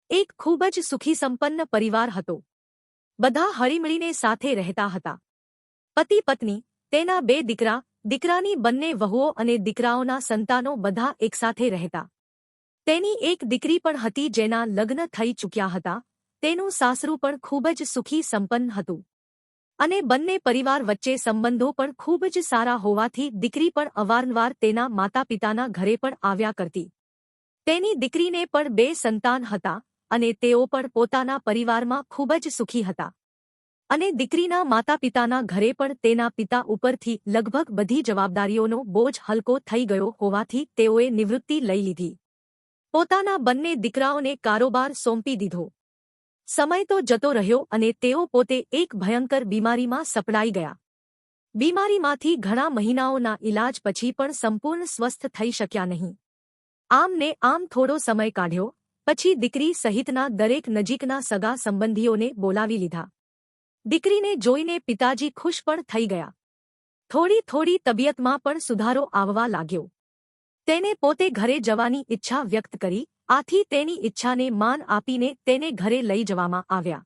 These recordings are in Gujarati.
એક ખૂબ જ સુખી સંપન્ન પરિવાર હતો. બધા હળીમળીને સાથે રહેતા હતા. પતિ પત્ની, તેના 2 દીકરા, દીકરાની બંને વહુઓ અને દીકરાઓના સંતાનો બધા એકસાથે રહેતા. તેની એક દીકરી પણ હતી જેના લગ્ન થઈ ચૂક્યા હતા. તેનું સાસરું પણ ખૂબ જ સુખી સંપન્ન હતું. અને બંને પરિવાર વચ્ચે સંબંધો પણ ખૂબ જ સારા હોવાથી દીકરી પણ અવારનવાર તેના માતાપિતાના ઘરે પણ આવ્યા કરતી. તેની દીકરીને પણ 2 સંતાન હતા અને તેઓ પણ પોતાના પરિવારમાં ખૂબ જ સુખી હતા. અને દીકરીના માતાપિતાના ઘરે પણ તેના પિતા ઉપરથી લગભગ બધી જવાબદારીઓનો બોજ હલકો થઈ ગયો હોવાથી તેઓએ નિવૃત્તિ લઈ લીધી. પોતાના બંને દીકરાઓને કારોબાર સોંપી દીધો. સમય તો જતો રહ્યો અને તેઓ પોતે એક ભયંકર બીમારીમાં સપડાઈ ગયા. બીમારીમાંથી ઘણા મહિનાઓના ઇલાજ પછી પણ સંપૂર્ણ સ્વસ્થ થઈ શક્યા નહીં. આમ ને આમ થોડો સમય કાઢ્યો પછી દીકરી સહિતના દરેક નજીકના સગા સંબંધીઓને બોલાવી લીધા. દીકરીને જોઈને પિતાજી ખુશ પણ થઈ ગયા. થોડી થોડી તબિયતમાં પણ સુધારો આવવા લાગ્યો. તેને પોતે ઘરે જવાની ઈચ્છા વ્યક્ત કરી. આથી તેની ઈચ્છાને માન આપીને તેને ઘરે લઈ જવામાં આવ્યા.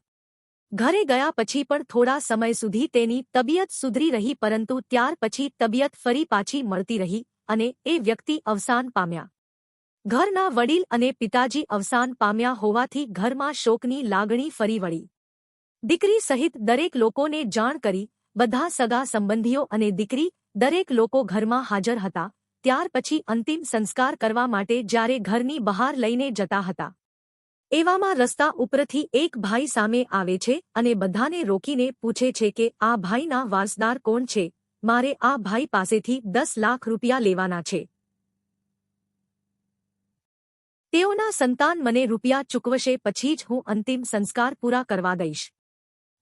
ઘરે ગયા પછી પણ થોડા સમય સુધી તેની તબિયત સુધરી રહી પરંતુ ત્યાર પછી તબિયત ફરી પાછી મળતી રહી અને એ વ્યક્તિ અવસાન પામ્યા. ઘરના વડીલ અને પિતાજી અવસાન પામ્યા હોવાથી ઘરમાં શોકની લાગણી ફરી વળી. દીકરી સહિત દરેક લોકોને જાણ કરી. બધા સગા સંબંધીઓ અને દીકરી દરેક લોકો ઘરમાં હાજર હતા. ત્યાર પછી અંતિમ સંસ્કાર કરવા માટે જ્યારે ઘરની બહાર લઈને જતા હતા. એવામાં રસ્તા ઉપરથી એક ભાઈ સામે આવે છે અને બધાને રોકીને પૂછે છે કે આ ભાઈના વારસદાર કોણ છે? મારે આ ભાઈ પાસેથી 10 લાખ રૂપિયા લેવાના છે. તેઓના સંતાન મને રૂપિયા ચૂકવશે પછી જ હું અંતિમ સંસ્કાર પૂરા કરવા દઈશ.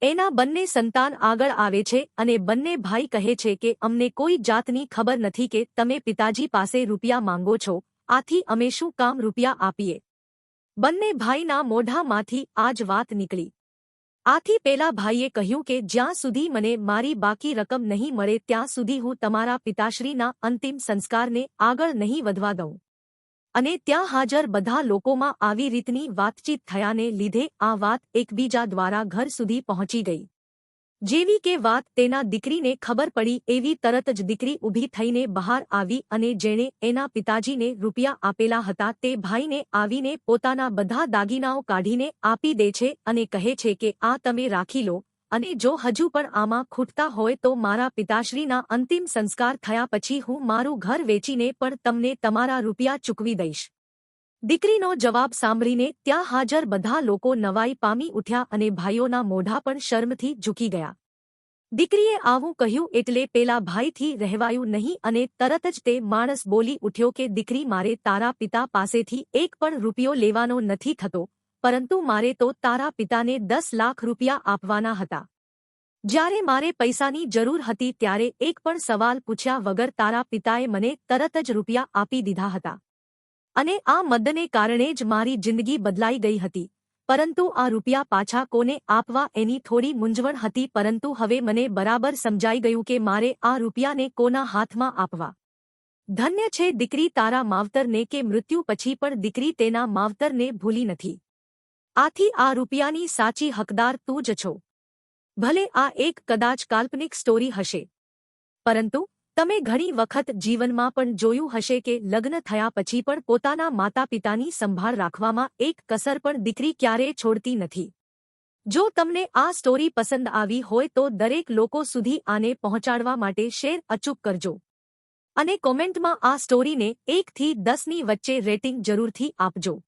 એના બંને સંતાન આગળ આવે છે અને બંને ભાઈ કહે છે કે અમને કોઈ જાતની ખબર નથી કે તમે પિતાજી પાસે રૂપિયા માંગો છો, આથી અમે શું કામ રૂપિયા આપીએ? બંને ભાઈના મોઢામાંથી આ જ વાત નીકળી. આથી પેલા ભાઈએ કહ્યું કે જ્યાં સુધી મને મારી બાકી રકમ નહીં મળે ત્યાં સુધી હું તમારા પિતાશ્રીના અંતિમ સંસ્કારને આગળ નહીં વધવા દઉં. અને ત્યાં હાજર બધા લોકોમાં આવી રીતની વાતચીત થયાને લીધે આ વાત એકબીજા દ્વારા ઘર સુધી પહોંચી ગઈ. જેવી કે વાત તેના દીકરીને ખબર પડી એવી તરત જ દીકરી ઊભી થઈને બહાર આવી અને જેણે એના પિતાજીને રૂપિયા આપેલા હતા તે ભાઈને આવીને પોતાના બધા દાગીનાઓ કાઢીને આપી દે છે અને કહે છે કે આ તમે રાખી લો અને જો હજુ પણ આમાં ખૂટતા હોય તો મારા પિતાશ્રીના અંતિમ સંસ્કાર થયા પછી હું મારું ઘર વેચીને પણ તમને તમારા રૂપિયા ચૂકવી દઈશ. દીકરીનો જવાબ સાંભળીને ત્યાં હાજર બધા લોકો નવાઈ પામી ઉઠ્યા અને ભાઈઓના મોઢા પણ શરમથી ઝૂકી ગયા. દીકરીએ આવું કહ્યું એટલે પેલા ભાઈથી રહેવાયું નહીં અને તરત જ તે માણસ બોલી ઉઠ્યો કે દીકરી મારે તારા પિતા પાસેથી એક પણ રૂપિયો લેવાનો નથી થતો, પરંતુ મારે તો તારા પિતાને 10 લાખ રૂપિયા આપવાના હતા. જ્યારે મારે પૈસાની જરૂર હતી ત્યારે એક પણ સવાલ પૂછ્યા વગર તારા પિતાએ મને તરત જ રૂપિયા આપી દીધા હતા. અને આ મદ્દને કારણે જ મારી જિંદગી બદલાઈ ગઈ હતી. પરંતુ આ રૂપિયા પાછા કોને આપવા એની થોડી મૂંઝવણ હતી પરંતુ હવે મને બરાબર સમજાઈ ગયું કે મારે આ રૂપિયાને કોના હાથમાં આપવા. ધન્ય છે દીકરી તારા માવતરને કે મૃત્યુ પછી પણ દીકરી તેના માવતરને ભૂલી નથી. આથી આ રૂપિયાની સાચી હકદાર તું જ છો. ભલે આ એક કદાચ કાલ્પનિક સ્ટોરી હશે, પરંતુ તમે ઘણી વખત જીવનમાં પણ જોયું હશે કે લગ્ન થયા પછી પણ પોતાના માતાપિતાની સંભાળ રાખવામાં એક કસર પણ દીકરી ક્યારેય છોડતી નથી. જો તમને આ સ્ટોરી પસંદ આવી હોય તો દરેક લોકો સુધી આને પહોંચાડવા માટે શેર અચૂક કરજો. અને કોમેન્ટમાં આ સ્ટોરીને 1 થી 10ની વચ્ચે રેટિંગ જરૂરથી આપજો.